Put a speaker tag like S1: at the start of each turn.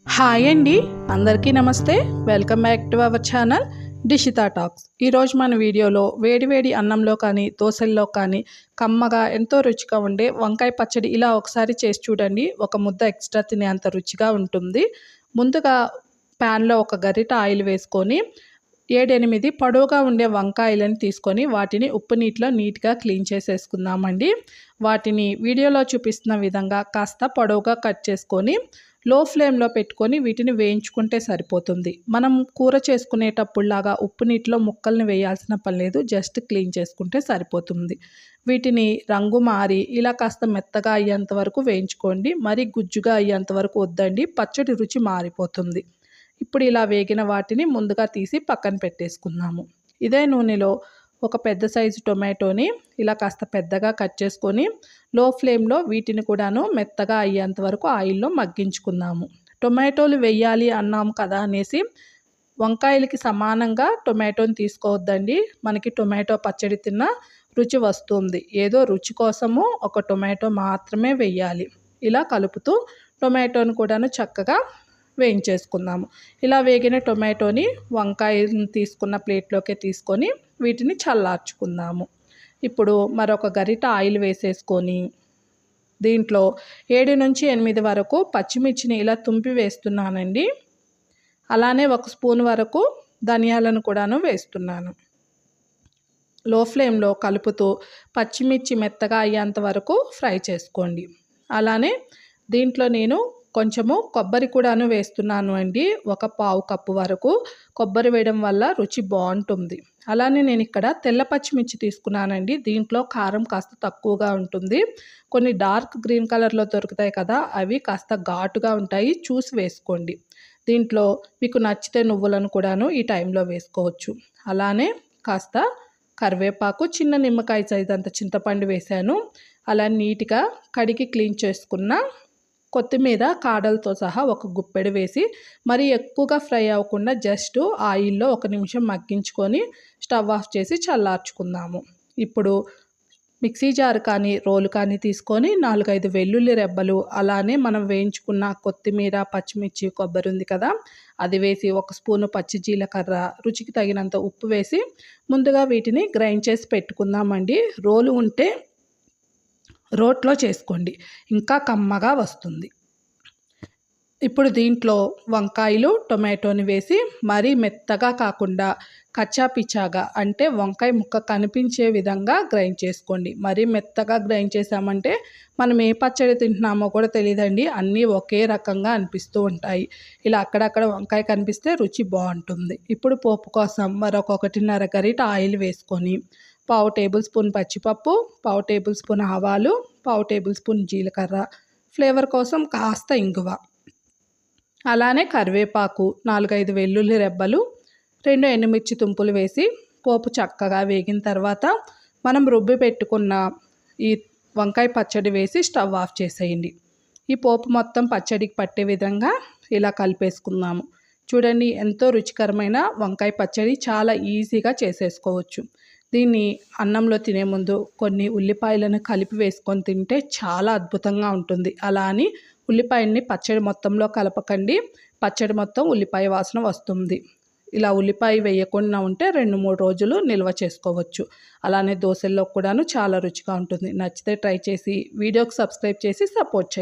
S1: Hi అండి, అందరికీ నమస్తే. Welcome back to our channel Dishita talks. ఈరోజు మన వీడియోలో వేడివేడి అన్నంలో కానీ దోశల్లో కానీ కమ్మగా ఎంతో రుచిగా ఉండే వంకాయ పచ్చడి ఇలా ఒకసారి చేసి చూడండి. ఒక ముద్ద ఎక్స్ట్రా తినేంత రుచిగా ఉంటుంది. ముందుగా ప్యాన్లో ఒక గరిట ఆయిల్ వేసుకొని 7-8 పొడవుగా ఉండే వంకాయలను తీసుకొని వాటిని ఉప్పు నీటిలో నీట్గా క్లీన్ చేసేసుకుందామండి. వాటిని వీడియోలో చూపిస్తున్న విధంగా కాస్త పొడవుగా కట్ చేసుకొని లో ఫ్లేమ్లో పెట్టుకొని వీటిని వేయించుకుంటే సరిపోతుంది. మనం కూర చేసుకునేటప్పుడులాగా ఉప్పు నీటిలో ముక్కల్ని వేయాల్సిన పని లేదు, జస్ట్ క్లీన్ చేసుకుంటే సరిపోతుంది. వీటిని రంగు మారి ఇలా కాస్త మెత్తగా అయ్యేంత వరకు వేయించుకోండి. మరీ గుజ్జుగా అయ్యేంత వరకు వద్దండి, పచ్చడి రుచి మారిపోతుంది. ఇప్పుడు ఇలా వేగిన వాటిని ముందుగా తీసి పక్కన పెట్టేసుకుందాము. ఇదే నూనెలో ఒక పెద్ద సైజు టొమాటోని ఇలా కాస్త పెద్దగా కట్ చేసుకొని లో ఫ్లేమ్లో వీటిని కూడాను మెత్తగా అయ్యేంత వరకు ఆయిల్లో మగ్గించుకుందాము. టొమాటోలు వేయాలి అన్నాము కదా అనేసి వంకాయలకి సమానంగా టొమాటోని తీసుకోవద్దండి. మనకి టొమాటో పచ్చడి తిన్న రుచి వస్తుంది. ఏదో రుచి కోసము ఒక టొమాటో మాత్రమే వేయాలి. ఇలా కలుపుతూ టొమాటోని కూడాను చక్కగా వేయించేసుకుందాము. ఇలా వేగిన టొమాటోని వంకాయని తీసుకున్న ప్లేట్లోకి తీసుకొని వీటిని చల్లార్చుకుందాము. ఇప్పుడు మరొక గరిట ఆయిల్ వేసేసుకొని దీంట్లో 7-8 వరకు పచ్చిమిర్చిని ఇలా తుంపి వేస్తున్నానండి. అలానే 1 స్పూన్ వరకు ధనియాలను కూడాను వేస్తున్నాను. లో ఫ్లేమ్లో కలుపుతూ పచ్చిమిర్చి మెత్తగా అయ్యేంత వరకు ఫ్రై చేసుకోండి. అలానే దీంట్లో నేను కొంచెము కొబ్బరి కూడాను వేస్తున్నాను అండి. 1/4 కప్పు వరకు కొబ్బరి వేయడం వల్ల రుచి బాగుంటుంది. అలానే నేను ఇక్కడ తెల్ల పచ్చిమిర్చి తీసుకున్నానండి. దీంట్లో కారం కాస్త తక్కువగా ఉంటుంది. కొన్ని డార్క్ గ్రీన్ కలర్లో దొరుకుతాయి కదా, అవి కాస్త ఘాటుగా ఉంటాయి, చూసి వేసుకోండి. దీంట్లో మీకు నచ్చితే నువ్వులను కూడాను ఈ టైంలో వేసుకోవచ్చు. అలానే కాస్త కరివేపాకు, చిన్న నిమ్మకాయ సైజ్ అంత చింతపండు వేశాను. అలా నీట్గా కడిగి క్లీన్ చేసుకున్న కొత్తిమీర కాడలతో సహా ఒక గుప్పెడు వేసి మరీ ఎక్కువగా ఫ్రై అవ్వకుండా జస్ట్ ఆయిల్లో 1 నిమిషం మగ్గించుకొని స్టవ్ ఆఫ్ చేసి చల్లార్చుకుందాము. ఇప్పుడు మిక్సీ జార్ కానీ రోలు కానీ తీసుకొని 4-5 వెల్లుల్లి రెబ్బలు, అలానే మనం వేయించుకున్న కొత్తిమీర, పచ్చిమిర్చి, కొబ్బరి ఉంది కదా, అది వేసి 1 స్పూను పచ్చి జీలకర్ర, రుచికి తగినంత ఉప్పు వేసి ముందుగా వీటిని గ్రైండ్ చేసి పెట్టుకుందామండి. రోలు ఉంటే రోట్లో చేసుకోండి, ఇంకా కమ్మగా వస్తుంది. ఇప్పుడు దీంట్లో వంకాయలు, టొమాటోని వేసి మరీ మెత్తగా కాకుండా కచ్చా పిచ్చాగా, అంటే వంకాయ ముక్క కనిపించే విధంగా గ్రైండ్ చేసుకోండి. మరీ మెత్తగా గ్రైండ్ చేసామంటే మనం ఏ పచ్చడి తింటున్నామో కూడా తెలియదండి, అన్నీ ఒకే రకంగా అనిపిస్తూ ఉంటాయి. ఇలా అక్కడక్కడ వంకాయ కనిపిస్తే రుచి బాగుంటుంది. ఇప్పుడు పోపు కోసం మరొక 1.5 గరిట ఆయిల్ వేసుకొని 1/4 టేబుల్ స్పూన్ పచ్చిపప్పు, 1/4 టేబుల్ స్పూన్ ఆవాలు, 1/4 టేబుల్ స్పూన్ జీలకర్ర, ఫ్లేవర్ కోసం కాస్త ఇంగువ, అలానే కరివేపాకు, 4-5 వెల్లుల్లి రెబ్బలు, 2 ఎండుమిర్చి తుంపులు వేసి పోపు చక్కగా వేగిన తర్వాత మనం రుబ్బి పెట్టుకున్న ఈ వంకాయ పచ్చడి వేసి స్టవ్ ఆఫ్ చేసేయండి. ఈ పోపు మొత్తం పచ్చడికి పట్టే విధంగా ఇలా కలిపేసుకుందాము. చూడండి, ఎంతో రుచికరమైన వంకాయ పచ్చడి చాలా ఈజీగా చేసేసుకోవచ్చు. దీన్ని అన్నంలో తినే ముందు కొన్ని ఉల్లిపాయలను కలిపి వేసుకొని తింటే చాలా అద్భుతంగా ఉంటుంది. అలా అని ఉల్లిపాయల్ని పచ్చడి మొత్తంలో కలపకండి, పచ్చడి మొత్తం ఉల్లిపాయ వాసన వస్తుంది. ఇలా ఉల్లిపాయ వేయకుండా ఉంటే 2-3 రోజులు నిల్వ చేసుకోవచ్చు. అలానే దోశల్లో కూడాను చాలా రుచిగా ఉంటుంది. నచ్చితే ట్రై చేసి వీడియోకి సబ్స్క్రైబ్ చేసి సపోర్ట్ చేయండి.